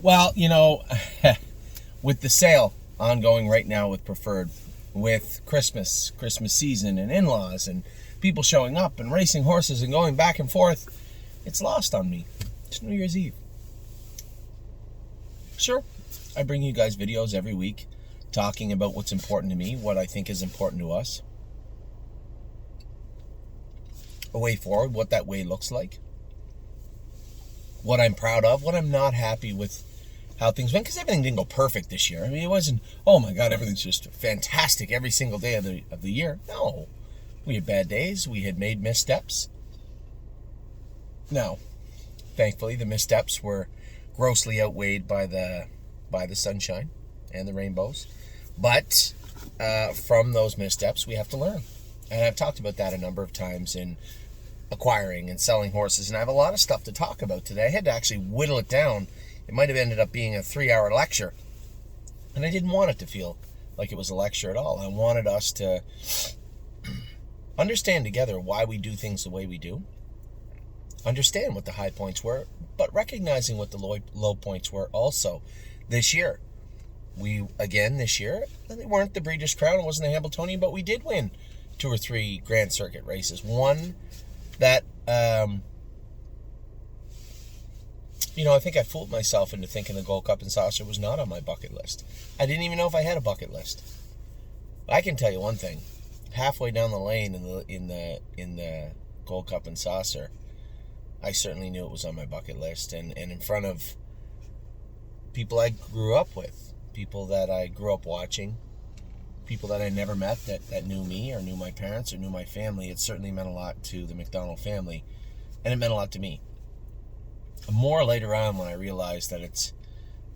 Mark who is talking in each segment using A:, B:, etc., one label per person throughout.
A: Well, with the sale ongoing right now with Preferred, with Christmas season and in-laws and people showing up and racing horses and going back and forth, it's lost on me. It's New Year's Eve. Sure, I bring you guys videos every week talking about what's important to me, what I think is important to us, a way forward, what that way looks like, what I'm proud of, what I'm not happy with, how things went, because everything didn't go perfect this year. I mean, it wasn't, oh my God, everything's just fantastic every single day of the year. No, we had bad days. We had made missteps. No, thankfully, the missteps were grossly outweighed by the sunshine and the rainbows. But from those missteps, we have to learn. And I've talked about that a number of times in acquiring and selling horses, and I have a lot of stuff to talk about today. I had to actually whittle it down. It might have ended up being a 3-hour lecture, and I didn't want it to feel like it was a lecture at all. I wanted us to understand together why we do things the way we do, understand what the high points were, but recognizing what the low points were also this year. This year, they weren't the Breeders' Crown, it wasn't the Hambletonian, but we did win 2 or 3 Grand Circuit races. One that, I think I fooled myself into thinking the Gold Cup and Saucer was not on my bucket list. I didn't even know if I had a bucket list. I can tell you one thing. Halfway down the lane in the Gold Cup and Saucer, I certainly knew it was on my bucket list, and in front of people I grew up with, people that I grew up watching, people that I never met that knew me or knew my parents or knew my family. It certainly meant a lot to the McDonald family, and it meant a lot to me. More later on when I realized that it's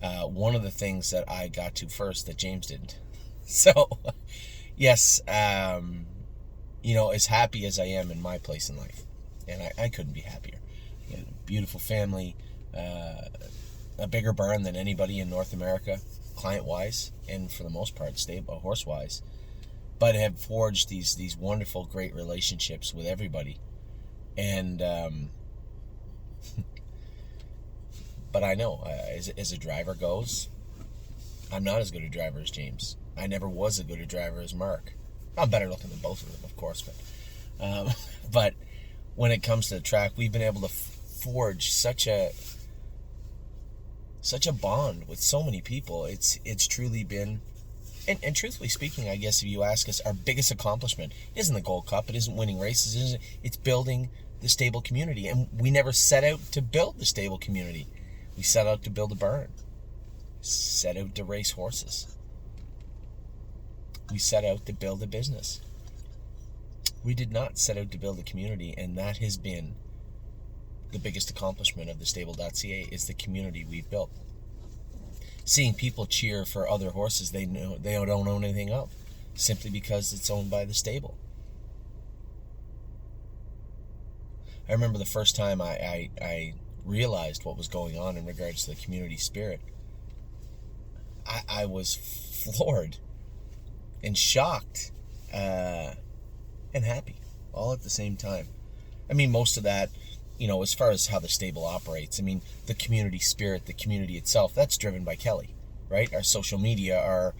A: one of the things that I got to first that James didn't. So, yes, as happy as I am in my place in life, and I couldn't be happier. A beautiful family, a bigger barn than anybody in North America, client-wise, and for the most part, stable horse-wise, but have forged these wonderful, great relationships with everybody. And but I know, as a driver goes, I'm not as good a driver as James. I never was as good a driver as Mark. I'm better looking than both of them, of course, but when it comes to the track, we've been able to forge such a bond with so many people. It's truly been, and truthfully speaking, I guess if you ask us, our biggest accomplishment isn't the Gold Cup, it isn't winning races, it's building the stable community. And we never set out to build the stable community. We set out to build a barn, set out to race horses. We set out to build a business. We did not set out to build a community, and that has been the biggest accomplishment of the stable.ca, is the community we've built. Seeing people cheer for other horses they don't own anything of, simply because it's owned by the stable. I remember the first time I realized what was going on in regards to the community spirit. I was floored and shocked and happy all at the same time. I mean, most of that, as far as how the stable operates, I mean, the community spirit, the community itself, that's driven by Kelly, right? Our social media, our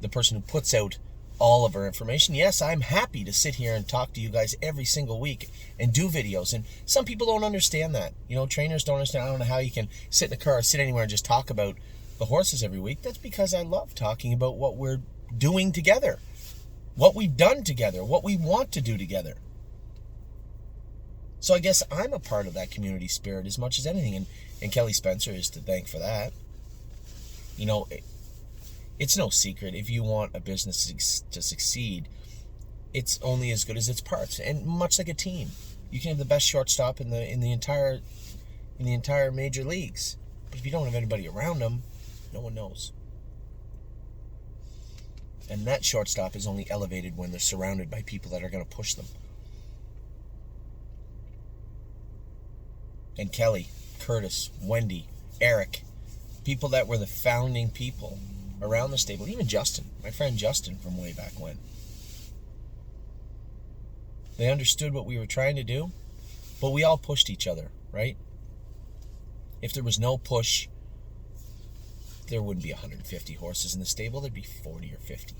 A: the person who puts out all of our information. Yes, I'm happy to sit here and talk to you guys every single week and do videos. And some people don't understand that. Trainers don't understand. I don't know how you can sit in a car or sit anywhere and just talk about the horses every week. That's because I love talking about what we're doing together, what we've done together, what we want to do together. So I guess I'm a part of that community spirit as much as anything. And Kelly Spencer is to thank for that. It's no secret, if you want a business to succeed, it's only as good as its parts. And much like a team, you can have the best shortstop in the entire major leagues, but if you don't have anybody around them, no one knows. And that shortstop is only elevated when they're surrounded by people that are going to push them. And Kelly, Curtis, Wendy, Eric, people that were the founding people around the stable, even Justin, my friend Justin from way back when. They understood what we were trying to do, but we all pushed each other, right? If there was no push there wouldn't be 150 horses in the stable. There'd be 40 or 50.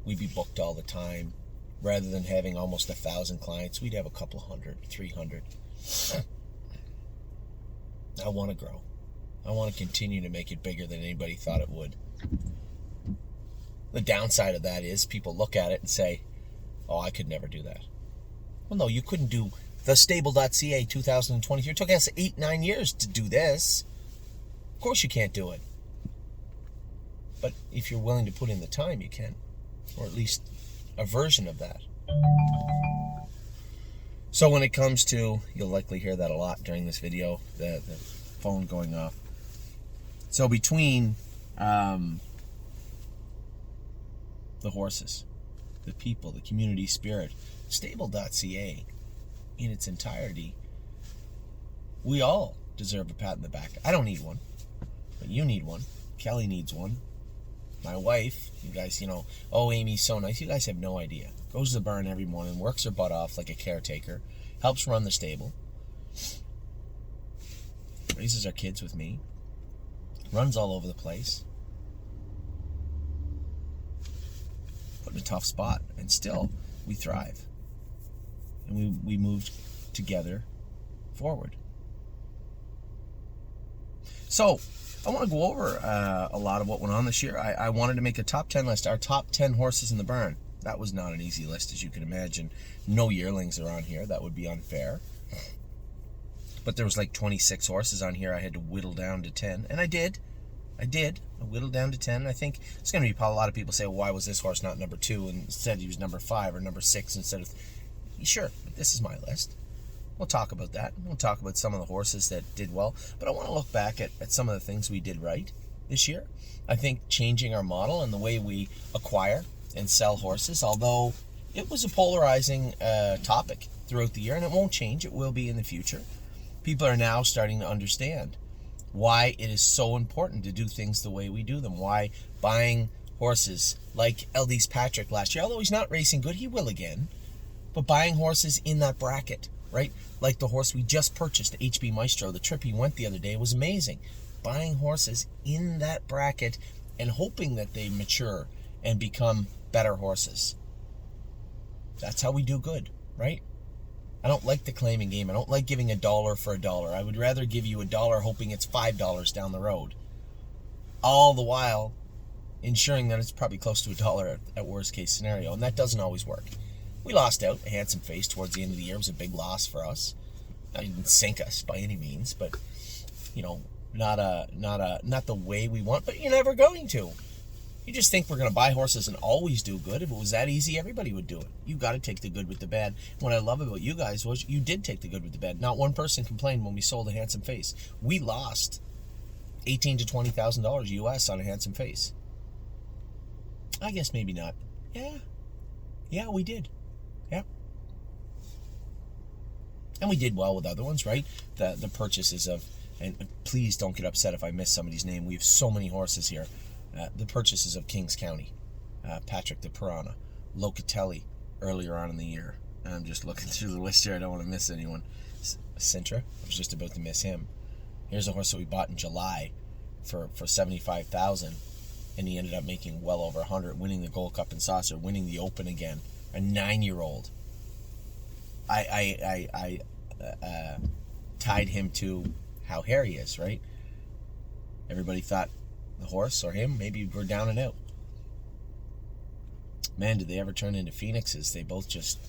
A: We'd be booked all the time. Rather than having almost 1,000 clients, we'd have a couple hundred, 300. I want to grow. I want to continue to make it bigger than anybody thought it would. The downside of that is people look at it and say, oh, I could never do that. Well, no, you couldn't do the stable.ca 2023. It took us 8-9 years to do this. Of course you can't do it. But if you're willing to put in the time, you can. Or at least a version of that. So when it comes to, you'll likely hear that a lot during this video, the phone going off. So between the horses, the people, the community spirit, stable.ca in its entirety, we all deserve a pat in the back. I don't need one, but you need one. Kelly needs one. My wife, you guys, oh, Amy's so nice. You guys have no idea. Goes to the barn every morning, works her butt off like a caretaker, helps run the stable, raises our kids with me, runs all over the place, put in a tough spot, and still we thrive. And we moved together forward. So I want to go over a lot of what went on this year. I wanted to make a top 10 list, our top 10 horses in the barn. That was not an easy list, as you can imagine. No yearlings are on here. That would be unfair. But there was like 26 horses on here I had to whittle down to 10. And I did. I whittled down to 10. I think it's going to be a lot of people say, well, why was this horse not number 2 and instead he was number 5 or number 6 instead of... Sure, but this is my list. We'll talk about that. We'll talk about some of the horses that did well. But I want to look back at some of the things we did right this year. I think changing our model and the way we acquire and sell horses, although it was a polarizing topic throughout the year, and it won't change. It will be in the future. People are now starting to understand why it is so important to do things the way we do them. Why buying horses like LD's Patrick last year, although he's not racing good, he will again. But buying horses in that bracket, right? Like the horse we just purchased, the HB Maestro, the trip he went the other day was amazing. Buying horses in that bracket and hoping that they mature and become better horses. That's how we do good, right? I don't like the claiming game. I don't like giving $1 for $1. I would rather give you $1 hoping it's $5 down the road. All the while ensuring that it's probably close to $1 at worst case scenario. And that doesn't always work. We lost out a Handsome Face towards the end of the year. It was a big loss for us. It didn't sink us by any means, but not the way we want, but you're never going to. You just think we're going to buy horses and always do good. If it was that easy, everybody would do it. You got to take the good with the bad. What I love about you guys was you did take the good with the bad. Not one person complained when we sold a Handsome Face. We lost $18,000 to $20,000 US on a Handsome Face. I guess maybe not. Yeah, we did. Yeah. And we did well with other ones, right? The purchases of, and please don't get upset if I miss somebody's name. We have so many horses here. The purchases of Kings County, Patrick the Piranha, Locatelli earlier on in the year. And I'm just looking through the list here. I don't want to miss anyone. Sintra, I was just about to miss him. Here's a horse that we bought in July for $75,000, and he ended up making well over $100, winning the Gold Cup and Saucer, winning the Open again. A 9-year-old. I tied him to how hairy he is, right? Everybody thought the horse or him maybe were down and out. Man, did they ever turn into phoenixes? They both just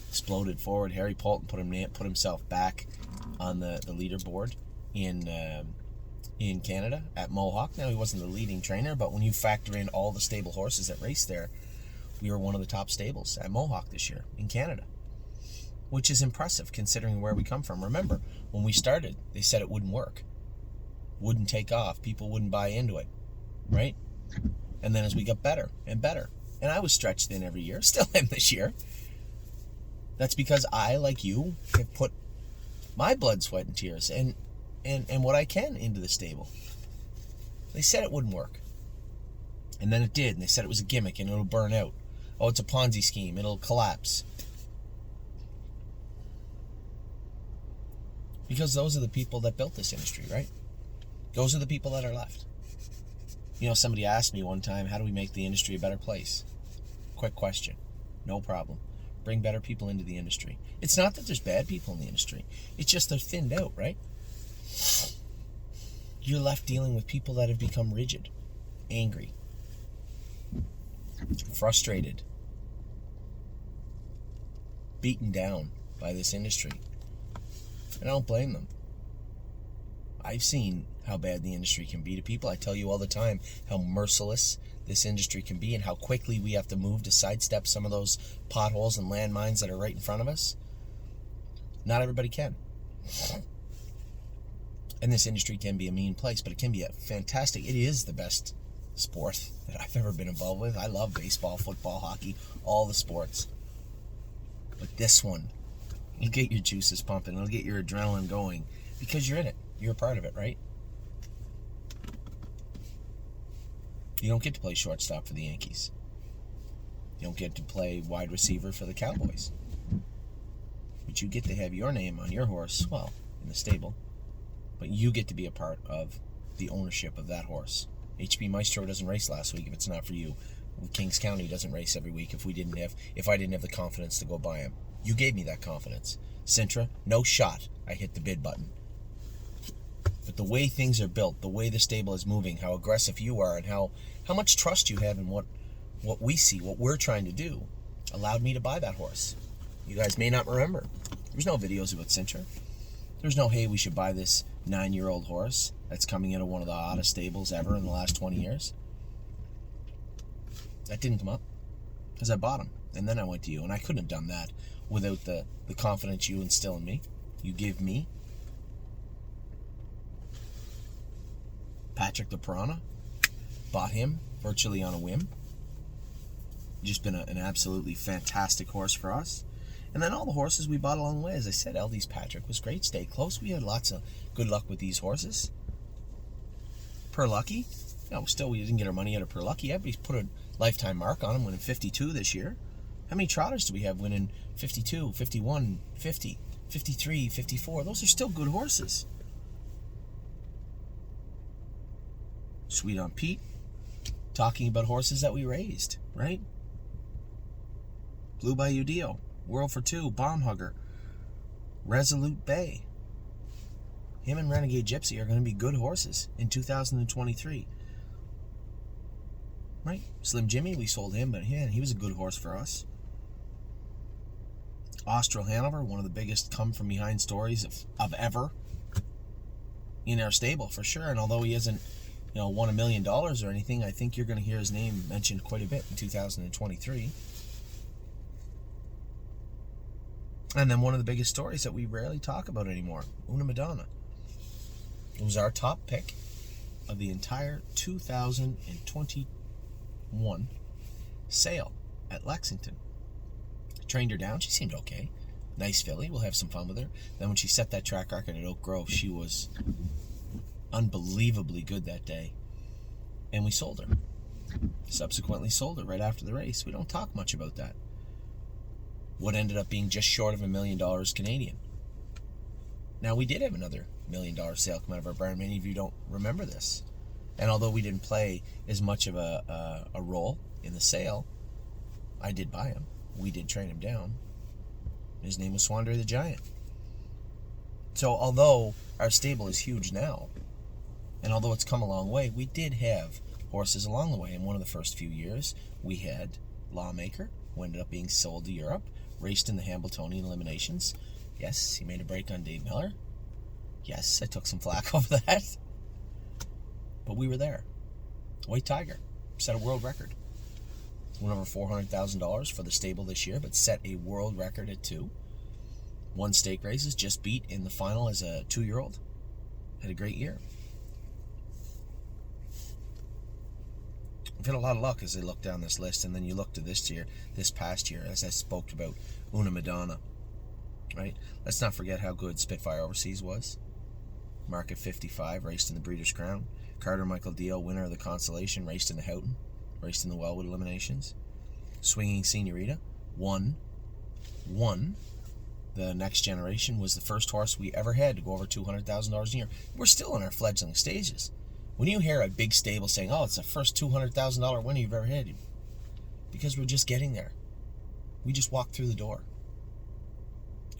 A: exploded forward. Harry Poulton put himself back on the leaderboard in Canada at Mohawk. Now, he wasn't the leading trainer, but when you factor in all the stable horses that raced there, we were one of the top stables at Mohawk this year in Canada, which is impressive considering where we come from. Remember, when we started, they said it wouldn't work, wouldn't take off, people wouldn't buy into it, right? And then as we got better and better, and I was stretched thin every year, still am this year. That's because I, like you, have put my blood, sweat, and tears and what I can into the stable. They said it wouldn't work. And then it did, and they said it was a gimmick and it'll burn out. Oh, it's a Ponzi scheme, it'll collapse. Because those are the people that built this industry, right? Those are the people that are left. You know, somebody asked me one time, how do we make the industry a better place? Quick question. No problem. Bring better people into the industry. It's not that there's bad people in the industry. It's just they're thinned out, right? You're left dealing with people that have become rigid, angry, frustrated, beaten down by this industry. And I don't blame them. I've seen how bad the industry can be to people. I tell you all the time how merciless this industry can be and how quickly we have to move to sidestep some of those potholes and landmines that are right in front of us. Not everybody can. And this industry can be a mean place, but it can be a fantastic, it is the best sport that I've ever been involved with. I love baseball, football, hockey, all the sports. But this one, you'll get your juices pumping, it'll get your adrenaline going because you're in it. You're a part of it, right? You don't get to play shortstop for the Yankees. You don't get to play wide receiver for the Cowboys. But you get to have your name on your horse, well, in the stable. But you get to be a part of the ownership of that horse. HB Maestro doesn't race last week if it's not for you. Kings County doesn't race every week if I didn't have the confidence to go buy him. You gave me that confidence. Sintra, no shot. I hit the bid button. But the way things are built, the way the stable is moving, how aggressive you are, and how much trust you have in what we see, what we're trying to do, allowed me to buy that horse. You guys may not remember. There's no videos about Sintra. There's no, hey, we should buy this 9-year-old horse that's coming into one of the hottest stables ever in the last 20 years. That didn't come up because I bought him. And then I went to you. And I couldn't have done that without the confidence you instill in me. You give me. Patrick the Piranha. Bought him virtually on a whim. Just been an absolutely fantastic horse for us. And then all the horses we bought along the way. As I said, LD's Patrick was great. Stayed close. We had lots of good luck with these horses. Per Lucky. No, still we didn't get our money out of Per Lucky yet, but he's put a lifetime mark on him, winning 52 this year. How many trotters do we have winning 52, 51, 50, 53, 54? Those are still good horses. Sweet on Pete. Talking about horses that we raised, right? Blue Bayou Dio. World for Two. Bomb Hugger. Resolute Bay. Him and Renegade Gypsy are going to be good horses in 2023. Right? Slim Jimmy, we sold him, but yeah, he was a good horse for us. Austral Hanover, one of the biggest come-from-behind stories of ever in our stable, for sure. And although he hasn't, won $1 million or anything, I think you're going to hear his name mentioned quite a bit in 2023. And then one of the biggest stories that we rarely talk about anymore, Una Madonna. It was our top pick of the entire 2021 sale at Lexington. Trained her down. She seemed okay. Nice filly. We'll have some fun with her. Then when she set that track record at Oak Grove, she was unbelievably good that day. And we sold her. Subsequently sold her right after the race. We don't talk much about that. What ended up being just short of $1 million Canadian. Now, we did have another $1 million sale come out of our barn. Many of you don't remember this. And although we didn't play as much of a role in the sale, I did buy him. We did train him down. His name was Swander the Giant. So although our stable is huge now, and although it's come a long way, we did have horses along the way. In one of the first few years, we had Lawmaker, who ended up being sold to Europe, raced in the Hambletonian eliminations. Yes, he made a break on Dave Miller. Yes, I took some flack over that. But we were there. White Tiger set a world record. Won over $400,000 for the stable this year, but set a world record at 2. Won stake races, just beat in the final as a 2-year-old. Had a great year. I've had a lot of luck as I look down this list, and then you look to this past year, as I spoke about Una Madonna. Right? Let's not forget how good Spitfire Overseas was. Market 55, raced in the Breeders' Crown. Carter Michael Dio, winner of the Consolation, raced in the Houghton, raced in the Wellwood eliminations. Swinging Senorita, won. The Next Generation was the first horse we ever had to go over $200,000 a year. We're still in our fledgling stages. When you hear a big stable saying, oh, it's the first $200,000 winner you've ever had, because we're just getting there. We just walked through the door.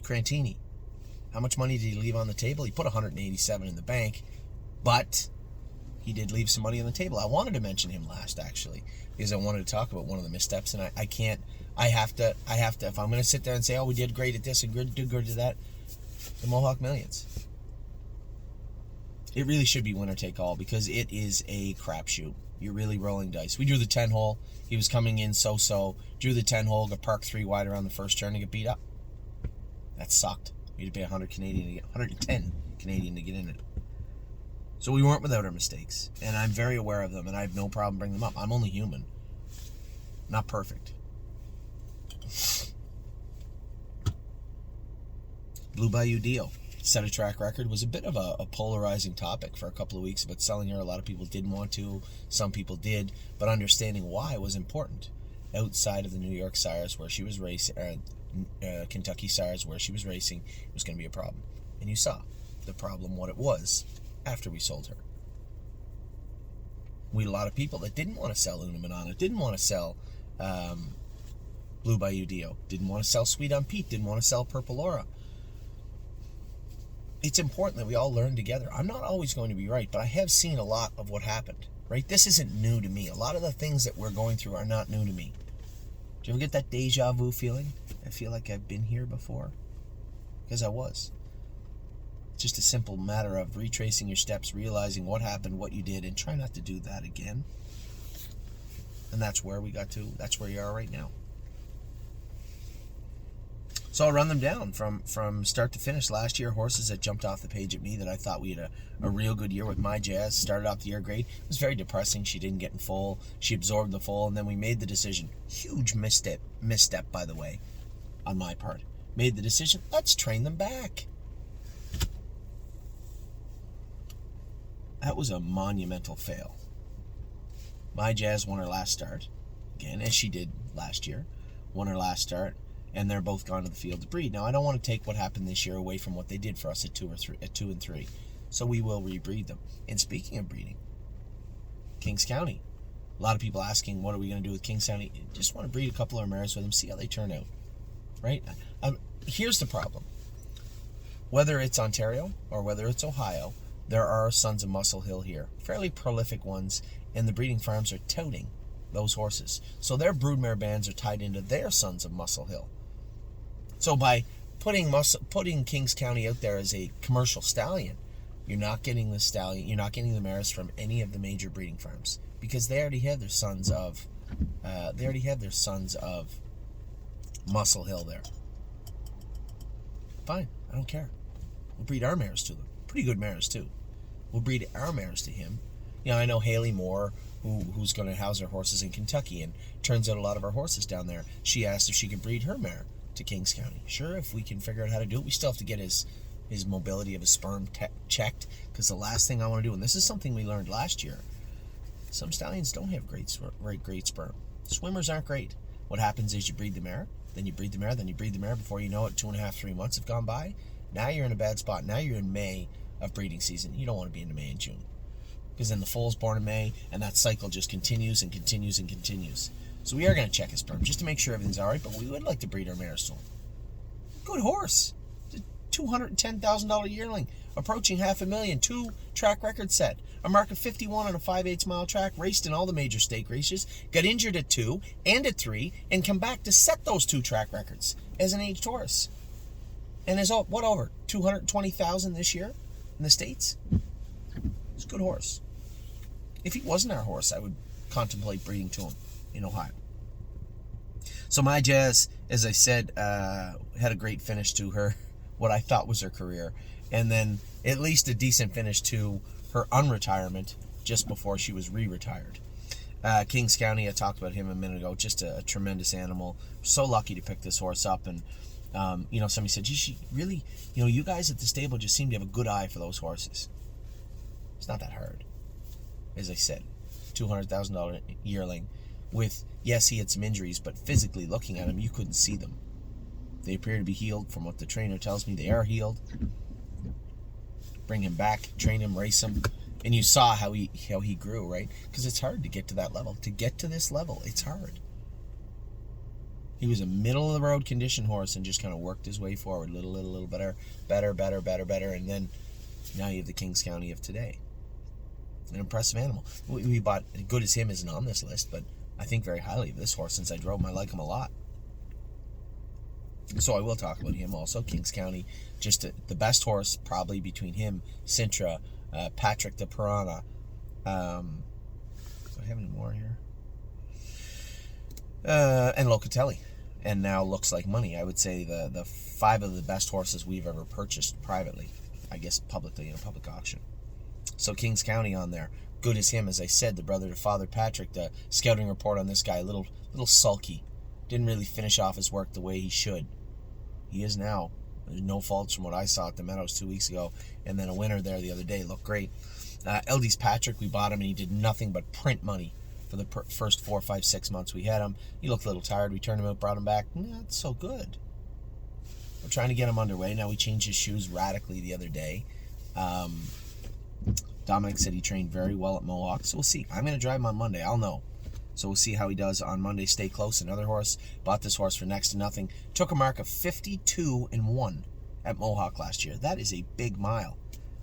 A: Crantini, how much money did he leave on the table? He put 187 in the bank, but he did leave some money on the table. I wanted to mention him last, actually, because I wanted to talk about one of the missteps, and I have to, if I'm going to sit there and say, oh, we did great at this and did good at that, the Mohawk Millions. It really should be winner take all, because it is a crapshoot. You're really rolling dice. We drew the 10 hole. He was coming in so-so. Drew the 10 hole, got parked 3 wide around the first turn and get beat up. That sucked. We had to pay 110 Canadian to get in it. So we weren't without our mistakes, and I'm very aware of them, and I have no problem bringing them up. I'm only human, not perfect. Blue Bayou deal. Set a track record was a bit of a polarizing topic for a couple of weeks about selling her. A lot of people didn't want to, some people did, but understanding why was important. Outside of the New York sires where she was racing, Kentucky sires where she was racing, it was going to be a problem. And you saw the problem, what it was, after we sold her. We had a lot of people that didn't want to sell Una Manana, didn't want to sell Blue Bayou Dio, didn't want to sell Sweet on Pete, didn't want to sell Purple Aura. It's important that we all learn together. I'm not always going to be right, but I have seen a lot of what happened, right? This isn't new to me. A lot of the things that we're going through are not new to me. Do you ever get that deja vu feeling? I feel like I've been here before. Because I was. It's just a simple matter of retracing your steps, realizing what happened, what you did, and try not to do that again. And that's where we got to. That's where you are right now. So I'll run them down from start to finish. Last year, horses that jumped off the page at me that I thought we had a real good year with. My Jazz started off the year great. It was very depressing. She didn't get in full. She absorbed the full, and then we made the decision. Huge misstep, by the way, on my part. Made the decision, let's train them back. That was a monumental fail. My Jazz won her last start, again, as she did last year. Won her last start. And they're both gone to the field to breed. Now, I don't want to take what happened this year away from what they did for us at 2 and 3. So we will rebreed them. And speaking of breeding, Kings County. A lot of people asking, what are we going to do with Kings County? Just want to breed a couple of mares with them, see how they turn out. Right? Here's the problem. Whether it's Ontario or whether it's Ohio, there are sons of Muscle Hill here. Fairly prolific ones, and the breeding farms are touting those horses. So their broodmare bands are tied into their sons of Muscle Hill. So by putting Kings County out there as a commercial stallion, you're not getting the stallion, you're not getting the mares from any of the major breeding farms, because they already have their sons of Muscle Hill there. Fine, I don't care. We'll breed our mares to them. Pretty good mares too. We'll breed our mares to him. You know, I know Haley Moore, who's going to house her horses in Kentucky, and turns out a lot of our horses down there. She asked if she could breed her mare to Kings County. Sure, if we can figure out how to do it. We still have to get his mobility of his sperm checked, because the last thing I want to do, and this is something we learned last year, some stallions don't have great sperm. Swimmers aren't great. What happens is you breed the mare, then you breed the mare, then you breed the mare. Before you know it, 2.5, 3 months have gone by. Now you're in a bad spot. Now you're in May of breeding season. You don't want to be into May and June, because then the foal's born in May, and that cycle just continues and continues and continues. So we are going to check his sperm just to make sure everything's all right, but we would like to breed our mares to him. Good horse. $210,000 yearling, approaching $500,000, 2 track record set, a mark of 51 on a 5/8 mile track, raced in all the major stake races, got injured at 2 and at 3, and come back to set those 2 track records as an aged horse. And is what over $220,000 this year in the States? It's a good horse. If he wasn't our horse, I would contemplate breeding to him in Ohio. So my Jazz, as I said, had a great finish to her, what I thought was her career, and then at least a decent finish to her unretirement just before she was re-retired. Kings County, I talked about him a minute ago, just a tremendous animal. So lucky to pick this horse up, and somebody said, she really, you guys at the stable just seem to have a good eye for those horses. It's not that hard. As I said, $200,000 yearling with, yes, he had some injuries, but physically looking at him, you couldn't see them. They appear to be healed. From what the trainer tells me, they are healed. Bring him back, train him, race him, And you saw how he grew, right? Because it's hard to get to that level. To get to this level, it's hard. He was a middle of the road condition horse and just kind of worked his way forward, little better, and then now you have the Kings County of today. An impressive animal. We bought Good as Him isn't on this list, but I think very highly of this horse since I drove him. I like him a lot. So I will talk about him also. Kings County, just the best horse probably between him, Sintra, Patrick de Piranha. Do I have any more here? And Locatelli. And now Looks Like Money. I would say the 5 of the best horses we've ever purchased privately. I guess publicly in a public auction. So Kings County on there. Good as Him, as I said, the brother to Father Patrick. The scouting report on this guy, a little sulky. Didn't really finish off his work the way he should. He is now. There's no faults from what I saw at the Meadows 2 weeks ago. And then a winner there the other day. Looked great. Eldie's Patrick, we bought him and he did nothing but print money for the first 4, 5, 6 months we had him. He looked a little tired. We turned him out, brought him back. Not so good. We're trying to get him underway. Now we changed his shoes radically the other day. Dominic said he trained very well at Mohawk. So we'll see. I'm going to drive him on Monday. I'll know. So we'll see how he does on Monday. Stay close. Another horse. Bought this horse for next to nothing. Took a mark of 52-1 at Mohawk last year. That is a big mile.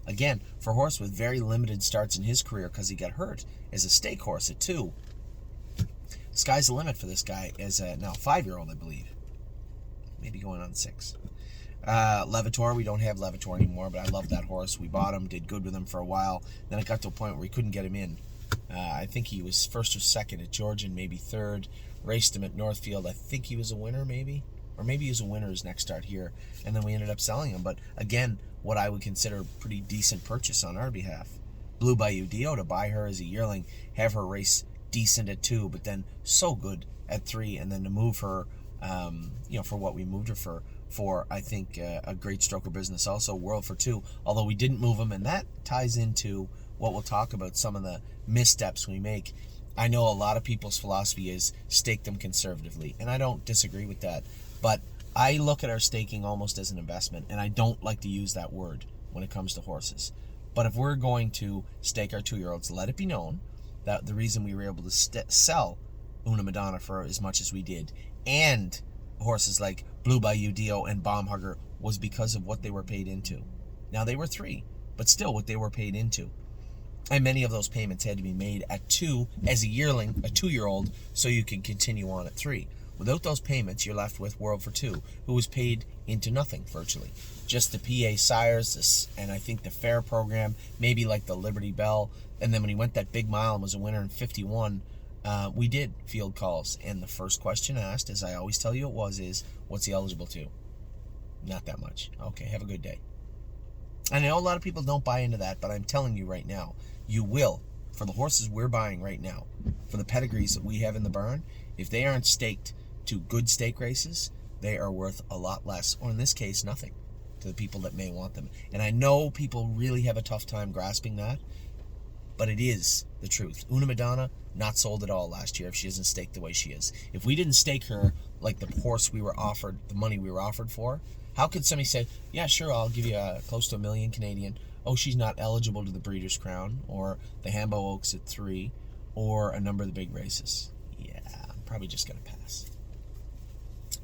A: Again, for a horse with very limited starts in his career because he got hurt as a stake horse at 2. Sky's the limit for this guy as a now 5-year-old, I believe. Maybe going on 6. Levator, we don't have Levator anymore, but I love that horse. We bought him, did good with him for a while. Then it got to a point where we couldn't get him in. I think he was 1st or 2nd at Georgian, maybe 3rd. Raced him at Northfield. I think he was a winner, maybe. Or maybe he was a winner his next start here. And then we ended up selling him. But again, what I would consider a pretty decent purchase on our behalf. Blue Bayou Dio to buy her as a yearling, have her race decent at 2, but then so good at 3, and then to move her, for what we moved her for I think a great stroke of business. Also, World for 2, although we didn't move him, and that ties into what we'll talk about, some of the missteps we make. I know a lot of people's philosophy is stake them conservatively, and I don't disagree with that, but I look at our staking almost as an investment, and I don't like to use that word when it comes to horses. But if we're going to stake our 2-year-olds, let it be known that the reason we were able to sell Una Madonna for as much as we did, and horses like Blue Bayou Dio and Bomb Hugger, was because of what they were paid into. Now, they were 3, but still what they were paid into. And many of those payments had to be made at 2 as a yearling, a 2-year-old, so you can continue on at 3. Without those payments, you're left with World for 2, who was paid into nothing, virtually. Just the PA Sires, and I think the Fair program, maybe like the Liberty Bell. And then when he went that big mile and was a winner in 51, we did field calls. And the first question asked, as I always tell you is, what's he eligible to? Not that much. Okay, have a good day. I know a lot of people don't buy into that, but I'm telling you right now, you will. For the horses we're buying right now, for the pedigrees that we have in the barn, if they aren't staked to good stake races, they are worth a lot less, or in this case, nothing, to the people that may want them. And I know people really have a tough time grasping that, but it is the truth. Una Madonna, not sold at all last year if she isn't staked the way she is. If we didn't stake her like the horse we were offered, the money we were offered for, how could somebody say, yeah, sure, I'll give you close to $1 million Canadian. Oh, she's not eligible to the Breeders' Crown, or the Hambo Oaks at 3, or a number of the big races. Yeah, I'm probably just going to pass.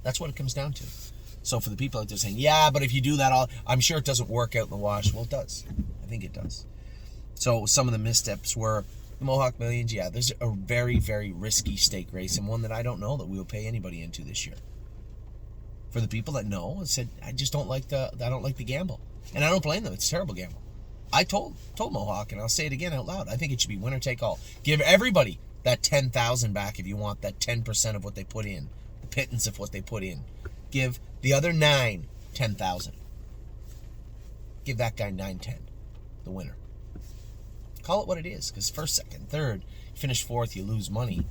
A: That's what it comes down to. So for the people out there saying, yeah, but if you do that, I'm sure it doesn't work out in the wash. Well, it does. I think it does. So some of the missteps were the Mohawk Millions. Yeah, there's a very, very risky stake race, and one that I don't know that we will pay anybody into this year. For the people that know, I said, I just don't like the gamble. And I don't blame them. It's a terrible gamble. I told Mohawk, and I'll say it again out loud, I think it should be winner take all. Give everybody that $10,000 back if you want, that 10% of what they put in, the pittance of what they put in. Give the other 9 $10,000. Give that guy 9-10, the winner. Call it what it is, because first, second, third, you finish 4th, you lose money.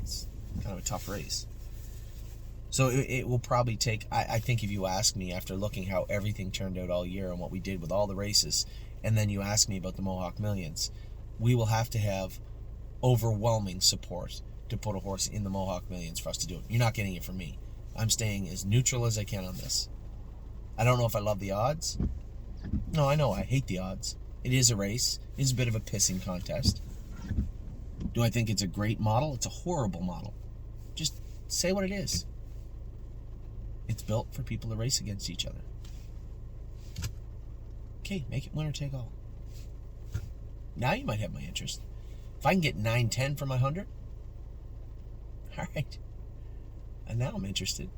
A: It's kind of a tough race. So it will probably take, I think if you ask me, after looking how everything turned out all year and what we did with all the races, and then you ask me about the Mohawk Millions, we will have to have overwhelming support to put a horse in the Mohawk Millions for us to do it. You're not getting it from me. I'm staying as neutral as I can on this. I don't know if I love the odds. No, I know I hate the odds. It is a race. It is a bit of a pissing contest. Do I think it's a great model? It's a horrible model. Just say what it is. It's built for people to race against each other. Okay, make it winner take all. Now you might have my interest. If I can get 9-10 for my 100, all right. And now I'm interested.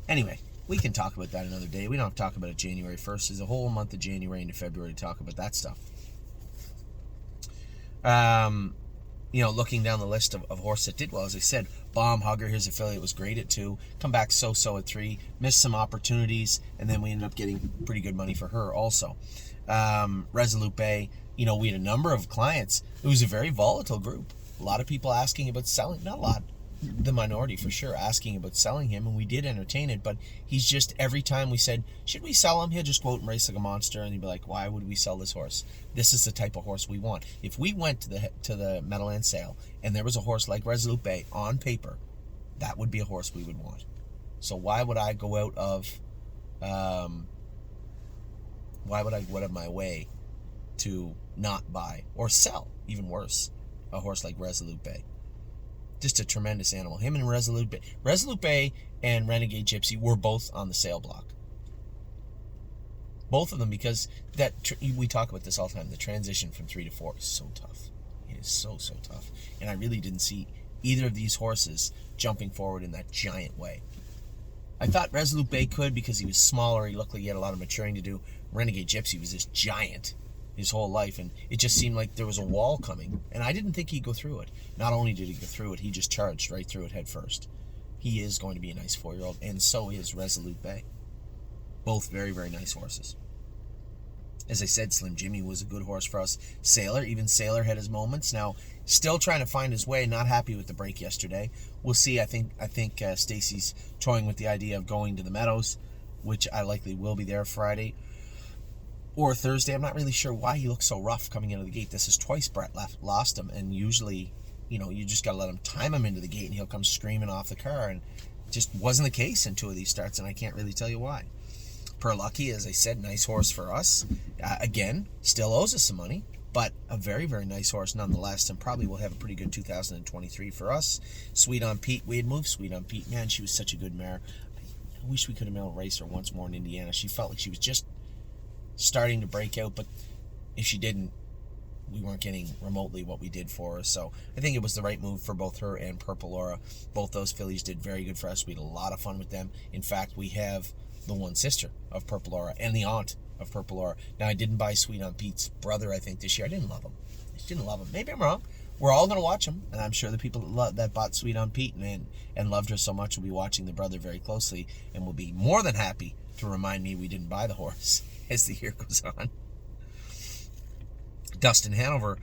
A: Anyway, we can talk about that another day. We don't have to talk about it January 1st. There's a whole month of January into February to talk about that stuff. Looking down the list of horses that did well, as I said, Bomb Hugger, his affiliate, was great at 2. Come back so-so at 3. Missed some opportunities, and then we ended up getting pretty good money for her also. Resolute Bay, we had a number of clients. It was a very volatile group. A lot of people asking about selling. Not a lot. The minority for sure asking about selling him, and we did entertain it, but he's just, every time we said, should we sell him, he'll just go out and race like a monster, and he'd be like, why would we sell this horse? This is the type of horse we want. If we went to the Meadowlands sale and there was a horse like Resolute Bay on paper, that would be a horse we would want. So why would I go out of my way to not buy or sell, even worse, a horse like Resolute Bay? Just a tremendous animal. Him and Resolute Bay and Renegade Gypsy were both on the sale block. Both of them, because we talk about this all the time. The transition from 3 to 4 is so tough. It is so tough. And I really didn't see either of these horses jumping forward in that giant way. I thought Resolute Bay could because he was smaller. He looked like he had a lot of maturing to do. Renegade Gypsy was this giant his whole life, and it just seemed like there was a wall coming, and I didn't think he'd go through it. Not only did he go through it, he just charged right through it head first. He is going to be a nice 4-year-old, and so is Resolute Bay. Both very, very nice horses. As I said, Slim Jimmy was a good horse for us. Even Sailor had his moments. Now, still trying to find his way, not happy with the break yesterday. We'll see. I think Stacy's toying with the idea of going to the Meadows, which I likely will be there Friday or Thursday. I'm not really sure why he looks so rough coming into the gate. This is twice Brett lost him, and usually, you just got to let him time him into the gate, and he'll come screaming off the car, and it just wasn't the case in 2 of these starts, and I can't really tell you why. Per Lucky, as I said, nice horse for us. Again, still owes us some money, but a very, very nice horse nonetheless, and probably will have a pretty good 2023 for us. Sweet on Pete, we had moved Sweet on Pete. Man, she was such a good mare. I wish we could have been able to race her once more in Indiana. She felt like she was just starting to break out, but if she didn't, we weren't getting remotely what we did for her. So I think it was the right move for both her and Purple Aura. Both those fillies did very good for us. We had a lot of fun with them. In fact, we have the one sister of Purple Aura and the aunt of Purple Aura. Now, I didn't buy Sweet on Pete's brother, I think, this year. I didn't love him. Maybe I'm wrong. We're all going to watch him, and I'm sure the people that bought Sweet on Pete and loved her so much will be watching the brother very closely and will be more than happy to remind me we didn't buy the horse as the year goes on. Dustin Hanover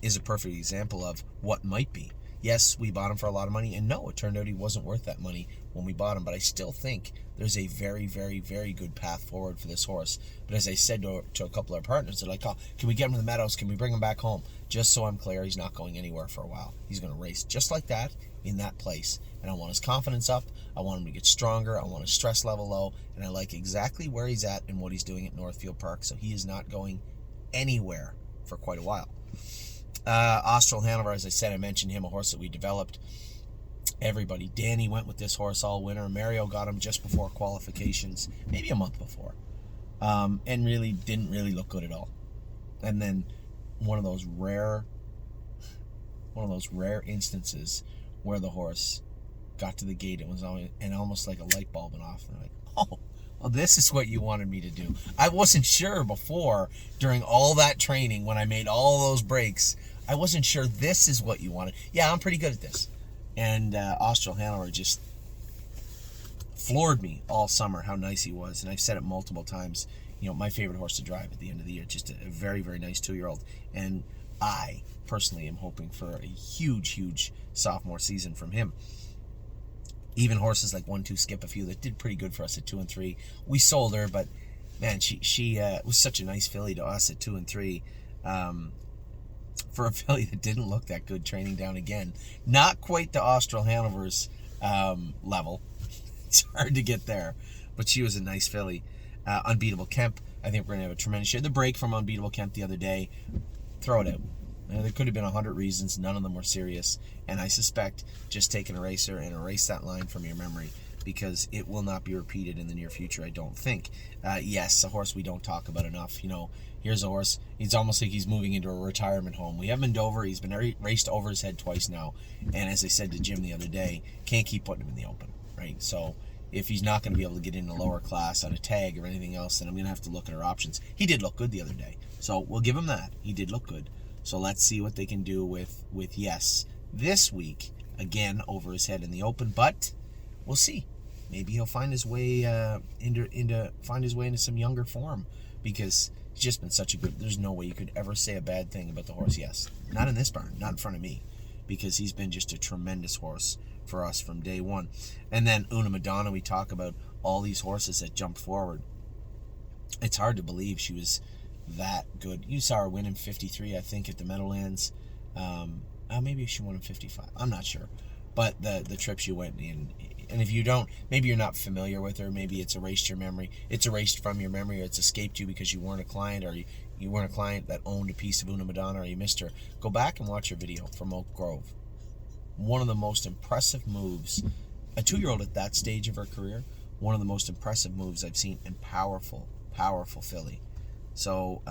A: is a perfect example of what might be. Yes, we bought him for a lot of money, and no, it turned out he wasn't worth that money when we bought him, but I still think there's a very, very, very good path forward for this horse. But as I said to a couple of our partners, they're like, oh, can we get him to the Meadows? Can we bring him back home? Just so I'm clear, he's not going anywhere for a while. He's going to race just like that in that place, and I want his confidence up. I want him to get stronger. I want his stress level low, and I like exactly where he's at and what he's doing at Northfield Park, so he is not going anywhere for quite a while. Austral Hanover, as I said, I mentioned him, a horse that we developed. Everybody, Danny went with this horse all winter. Mario got him just before qualifications, maybe a month before, and really didn't really look good at all. And then one of those rare instances where the horse got to the gate, it was almost like a light bulb went off. And I'm like, oh, this is what you wanted me to do. I wasn't sure before, during all that training, when I made all those breaks, I wasn't sure this is what you wanted. Yeah, I'm pretty good at this. And Austral Hanover just floored me all summer, how nice he was. And I've said it multiple times, my favorite horse to drive at the end of the year. Just a very, very nice 2-year-old. And I personally am hoping for a huge, huge sophomore season from him. Even horses like 1-2 Skip a Few that did pretty good for us at 2 and 3. We sold her, but man, she was such a nice filly to us at 2 and 3. For a filly that didn't look that good training down again. Not quite the Austral Hanover's level. It's hard to get there, but she was a nice filly. Unbeatable Kemp, I think we're going to have a tremendous year. The break from Unbeatable Kemp the other day, throw it out. There could have been 100 reasons. None of them were serious. And I suspect just take an eraser and erase that line from your memory, because it will not be repeated in the near future, I don't think. Yes, a horse we don't talk about enough. Here's a horse. It's almost like he's moving into a retirement home. We have him in Dover. He's been raced over his head twice now. And as I said to Jim the other day, can't keep putting him in the open, right? So if he's not going to be able to get in a lower class on a tag or anything else, then I'm going to have to look at our options. He did look good the other day, so we'll give him that. He did look good. So let's see what they can do with yes, this week, again, over his head in the open, but we'll see. Maybe he'll find his way into some younger form, because he's just been such a good. There's no way you could ever say a bad thing about the horse. Yes, not in this barn, not in front of me, because he's been just a tremendous horse for us from day one. And then Una Madonna, we talk about all these horses that jumped forward. It's hard to believe she was that good. You saw her win in 53, I think, at the Meadowlands. Maybe she won in 55. I'm not sure. But the trip she went in, and if you don't, maybe you're not familiar with her, maybe it's erased your memory. It's erased from your memory, or it's escaped you because you weren't a client, or you weren't a client that owned a piece of Una Madonna, or you missed her. Go back and watch her video from Oak Grove. One of the most impressive moves, a 2-year-old at that stage of her career, one of the most impressive moves I've seen, and powerful filly. So,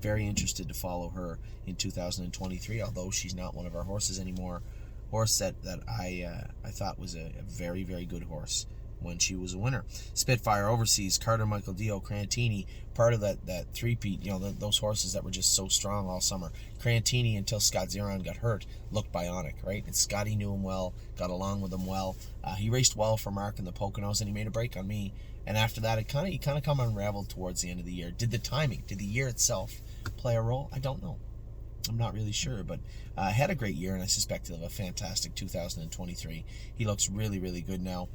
A: very interested to follow her in 2023, although she's not one of our horses anymore. Horse that I thought was a very, very good horse when she was a winner. Spitfire Overseas, Carter, Michael Dio, Crantini, part of that three-peat, those horses that were just so strong all summer. Crantini, until Scott Zeron got hurt, looked bionic, right? And Scotty knew him well, got along with him well. He raced well for Mark in the Poconos, and he made a break on me. And after that, he kind of come unraveled towards the end of the year. Did the timing, did the year itself play a role? I don't know. I'm not really sure, but had a great year, and I suspect he'll have a fantastic 2023. He looks really, really good now.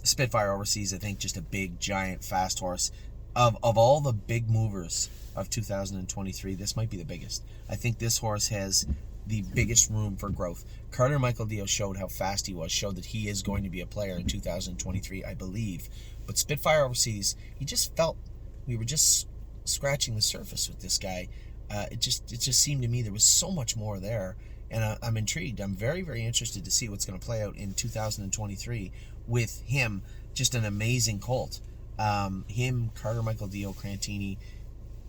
A: Spitfire Overseas, I think, just a big, giant, fast horse. Of all the big movers of 2023, this might be the biggest. I think this horse has the biggest room for growth. Carter Michael Dio showed how fast he was, showed that he is going to be a player in 2023, I believe. But Spitfire Overseas, he just felt we were just scratching the surface with this guy. It just seemed to me there was so much more there, and I'm intrigued. I'm very, very interested to see what's going to play out in 2023 with him. Just an amazing colt. Him, Carter Michael Dio, Crantini.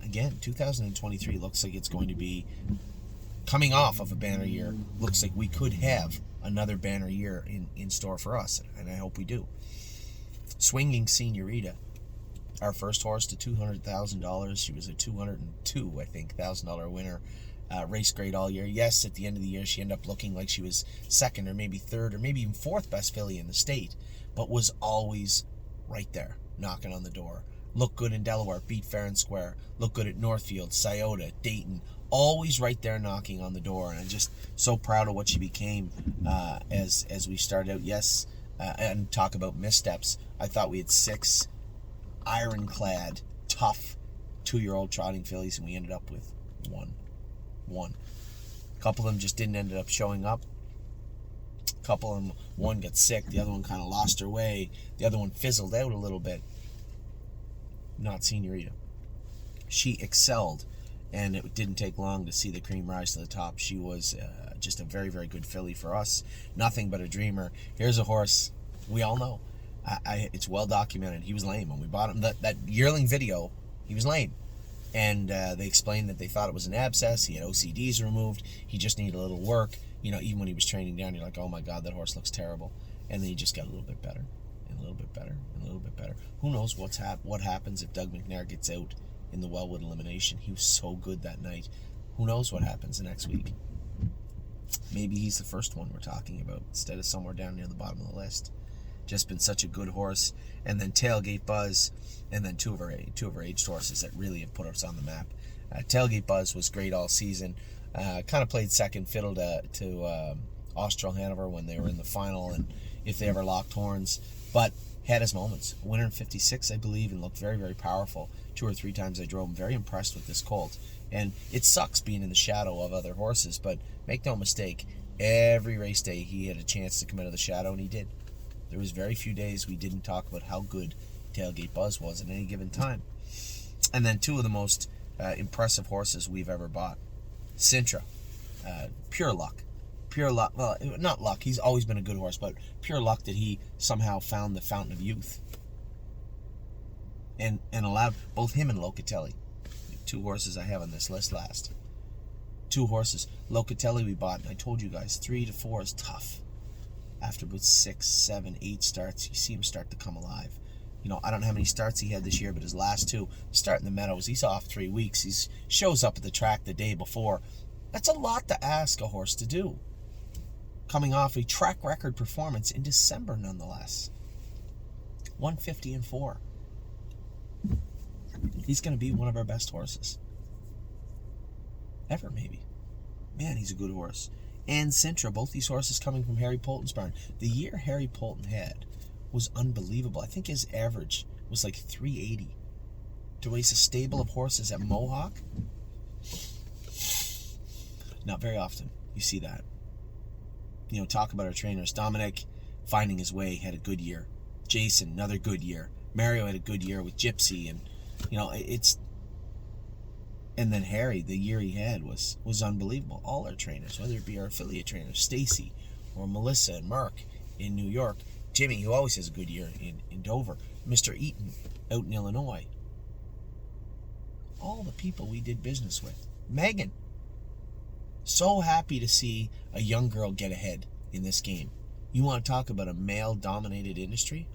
A: Again, 2023 looks like it's going to be coming off of a banner year. Looks like we could have another banner year in store for us, and I hope we do. Swinging Senorita, our first horse to $200,000. She was a $202,000, I think, winner. Race great all year. Yes, at the end of the year, she ended up looking like she was second or maybe third or maybe even fourth best filly in the state, but was always right there, knocking on the door. Looked good in Delaware, beat fair and square. Looked good at Northfield, Scioto, Dayton. Always right there knocking on the door, and I'm just so proud of what she became as we started out. Yes, and talk about missteps. I thought we had 6 ironclad, tough 2-year-old trotting fillies, and we ended up with one. A couple of them just didn't end up showing up. A couple of them, one got sick, the other one kind of lost her way, the other one fizzled out a little bit. Not Senorita. She excelled, and it didn't take long to see the cream rise to the top. She was just a very, very good filly for us. Nothing but a dreamer. Here's a horse we all know. It's well documented. He was lame when we bought him. That yearling video, he was lame. And they explained that they thought it was an abscess. He had OCDs removed. He just needed a little work. Even when he was training down, you're like, oh my God, that horse looks terrible. And then he just got a little bit better, and a little bit better, and a little bit better. Who knows what happens if Doug McNair gets out in the Wellwood elimination? He was so good that night. Who knows what happens the next week? Maybe he's the first one we're talking about instead of somewhere down near the bottom of the list. Just been such a good horse. And then Tailgate Buzz, and then two of our aged horses that really have put us on the map. Tailgate Buzz was great all season. Kind of played second fiddle to Austral Hanover when they were in the final, and if they ever locked horns, but had his moments. Winner in 56, I believe, and looked very, very powerful. 2 or 3 times I drove him. Very impressed with this colt. And it sucks being in the shadow of other horses, but make no mistake, every race day he had a chance to come out of the shadow, and he did. There was very few days we didn't talk about how good tailgate buzz was at any given time. And then two of the most impressive horses we've ever bought. Sintra, pure luck. Pure luck. Well, not luck. He's always been a good horse, but pure luck that he somehow found the fountain of youth. And allowed both him and Locatelli. Two horses I have on this list last. Two horses. Locatelli we bought, and I told you guys, 3 to 4 is tough. After about 6, 7, 8 starts, you see him start to come alive. You know, I don't know how many starts he had this year, but his last two, starting the Meadows, he's off 3 weeks. He shows up at the track the day before. That's a lot to ask a horse to do. Coming off a track record performance in December, nonetheless. 150-4. He's going to be one of our best horses. Ever, maybe. Man, he's a good horse. And Sintra, both these horses coming from Harry Poulton's barn. The year Harry Poulton had was unbelievable. I think his average was like 380. To race a stable of horses at Mohawk, not very often you see that. You know, talk about our trainers. Dominic, finding his way, had a good year. Jason, another good year. Mario had a good year with Gypsy, and you know, it's. And then Harry, the year he had was unbelievable. All our trainers, whether it be our affiliate trainers, Stacy or Melissa and Mark in New York, Jimmy, who always has a good year in Dover, Mr. Eaton out in Illinois. All the people we did business with. Megan. So happy to see a young girl get ahead in this game. You want to talk about a male-dominated industry?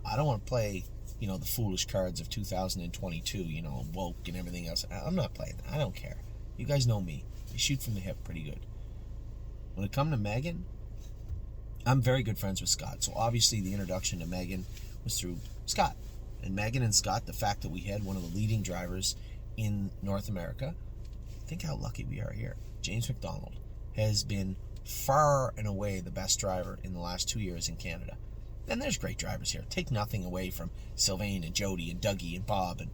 A: I don't want to play, you know, the foolish cards of 2022, you know, woke and everything else. I'm not playing that. I don't care. You guys know me. I shoot from the hip pretty good. When it comes to Megan, I'm very good friends with Scott. So obviously the introduction to Megan was through Scott. And Megan and Scott, the fact that we had one of the leading drivers in North America, think how lucky we are here. James McDonald has been far and away the best driver in the last 2 years in Canada. And there's great drivers here. Take nothing away from Sylvain and Jody and Dougie and Bob and,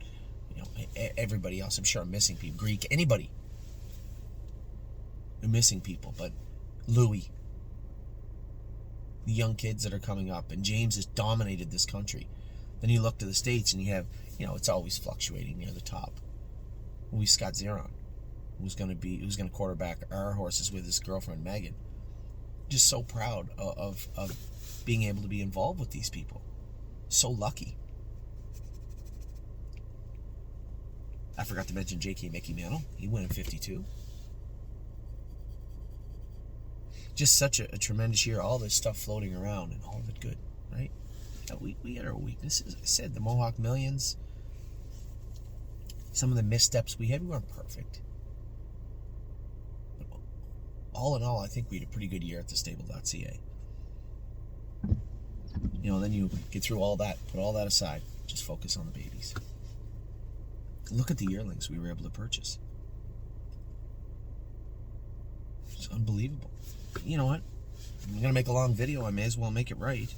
A: you know, everybody else. I'm sure I'm missing people. Greek, anybody. I'm missing people, but Louis, the young kids that are coming up, and James has dominated this country. Then you look to the States and you have, you know, it's always fluctuating near the top. We Scott Zeron, who's going to quarterback our horses with his girlfriend Megan. Just so proud of being able to be involved with these people. So lucky. I forgot to mention J.K. Mickey Mantle. He went in 52. Just such a tremendous year. All this stuff floating around and all of it good, right? Yeah, we had our weaknesses. I said the Mohawk Millions. Some of the missteps we had, we weren't perfect. But all in all, I think we had a pretty good year at the stable.ca. You know, then you get through all that, put all that aside, just focus on the babies. Look at the yearlings we were able to purchase. It's unbelievable. You know what? I'm going to make a long video. I may as well make it right.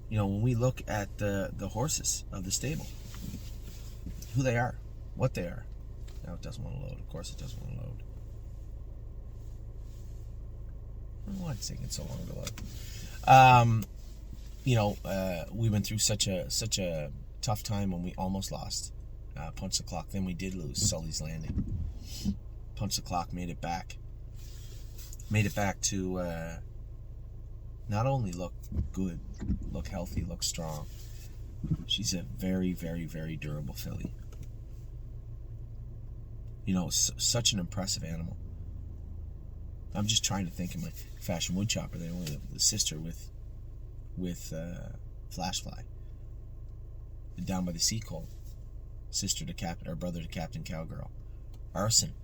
A: You know, when we look at the horses of the stable, who they are, what they are. Now it doesn't want to load. Of course it doesn't want to load. I don't know why it's taking so long to load. You know, we went through such a tough time when we almost lost. Punch the clock. Then we did lose Sully's Landing. Punch the clock, made it back. Made it back to not only look good, look healthy, look strong. She's a very, very, very durable filly. You know, such an impressive animal. I'm just trying to think of my Fashion Woodchopper. They only the sister with Flashfly. Down by the Sea Coal. Sister to Captain, or brother to Captain Cowgirl. Arson.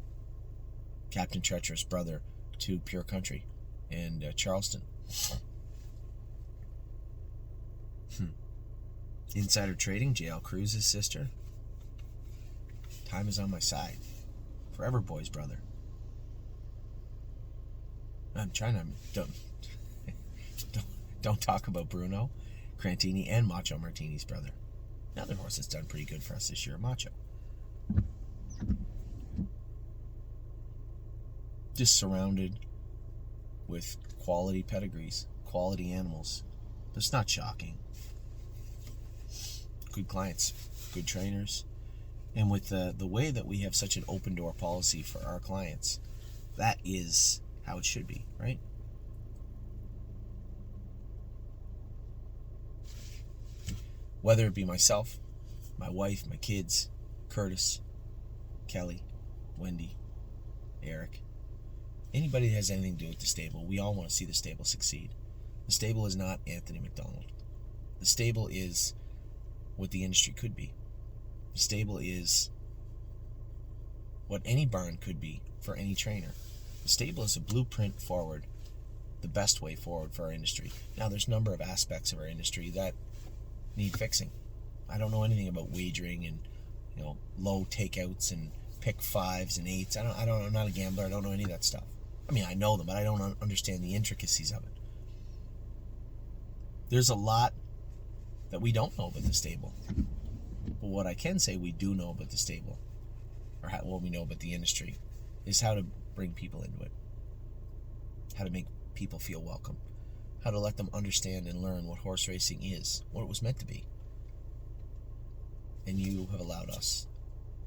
A: Captain Treacherous, brother to Pure Country and Charleston. Insider Trading, JL Cruz's sister. Time is on my side. Forever Boy's brother. I'm trying to don't talk about Bruno, Crantini, and Macho Martini's brother. Another horse that's done pretty good for us this year, Macho. Just surrounded with quality pedigrees, quality animals. But it's not shocking. good clients, good trainers. And with the way that we have such an open door policy for our clients, that is how it should be, right? Whether it be myself, my wife, my kids, Curtis, Kelly, Wendy, Eric, anybody that has anything to do with the stable, we all want to see the stable succeed. The stable is not Anthony McDonald. The stable is what the industry could be. The stable is what any barn could be for any trainer. The stable is a blueprint forward, the best way forward for our industry. Now, there's a number of aspects of our industry that need fixing. I don't know anything about wagering and low takeouts and pick 5s and 8s. I'm not a gambler. I don't know any of that stuff. I mean, I know them, but I don't understand the intricacies of it. There's a lot that we don't know about the stable. But what I can say we do know about the stable, or what we know about the industry, is how to bring people into it. How to make people feel welcome. How to let them understand and learn what horse racing is, what it was meant to be. And you have allowed us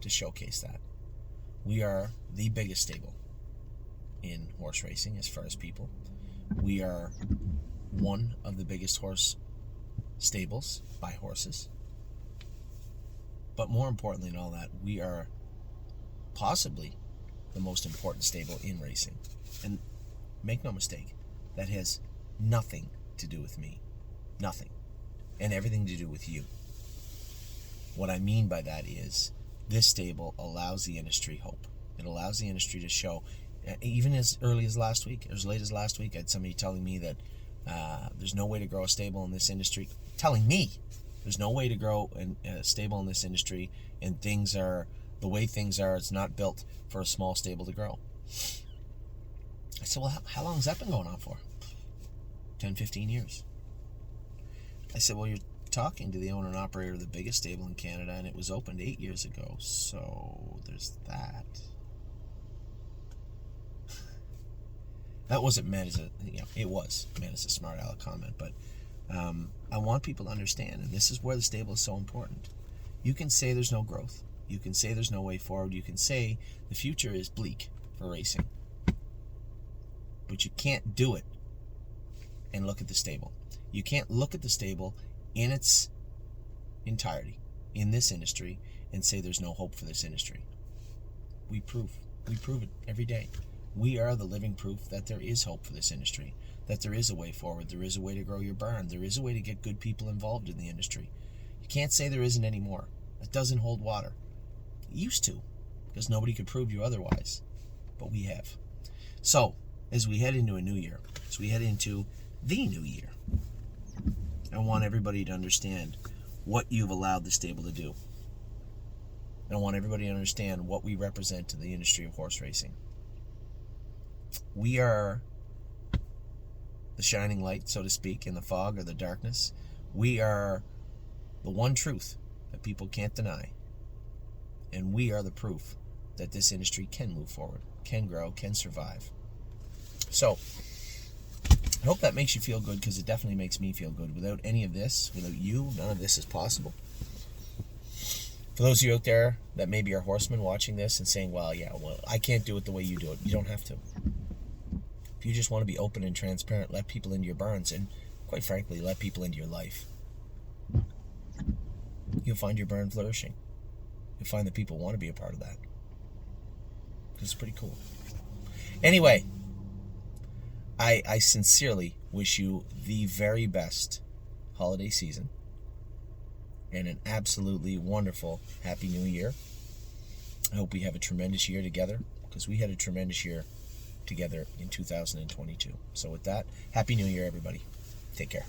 A: to showcase that. We are the biggest stable in horse racing as far as people. We are one of the biggest horse stables by horses. But more importantly than all that, we are possibly the most important stable in racing. And make no mistake, that has nothing to do with me. Nothing. And everything to do with you. What I mean by that is this stable allows the industry hope. It allows the industry to show, even as early as last week, as late as last week, I had somebody telling me that there's no way to grow a stable in this industry. Telling me there's no way to grow a stable in this industry, and things are the way things are. It's not built for a small stable to grow. I said, well, how long has that been going on for? 10, 15 years. I said, well, you're talking to the owner and operator of the biggest stable in Canada, and it was opened 8 years ago, so there's that. That wasn't meant as it was meant as a smart aleck comment, but I want people to understand, and this is where the stable is so important. You can say there's no growth. You can say there's no way forward. You can say the future is bleak for racing. But you can't do it and look at the stable. You can't look at the stable in its entirety in this industry and say there's no hope for this industry. We prove it every day. We are the living proof that there is hope for this industry, that there is a way forward, there is a way to grow your barn, there is a way to get good people involved in the industry. You can't say there isn't anymore. That doesn't hold water. It used to, because nobody could prove you otherwise, but we have. So, as we head into a new year, as we head into the new year, I want everybody to understand what you've allowed the stable to do. I want everybody to understand what we represent to the industry of horse racing. We are the shining light, so to speak, in the fog or the darkness. We are the one truth that people can't deny. And we are the proof that this industry can move forward, can grow, can survive. So, I hope that makes you feel good, because it definitely makes me feel good. Without any of this, without you, none of this is possible. For those of you out there that maybe are horsemen watching this and saying, well, I can't do it the way you do it. You don't have to. If you just want to be open and transparent, let people into your barns, and quite frankly, let people into your life, you'll find your barn flourishing. You'll find that people want to be a part of that. Because it's pretty cool. Anyway, I sincerely wish you the very best holiday season and an absolutely wonderful Happy New Year. I hope we have a tremendous year together, because we had a tremendous year together in 2022. So with that, Happy New Year, everybody. Take care.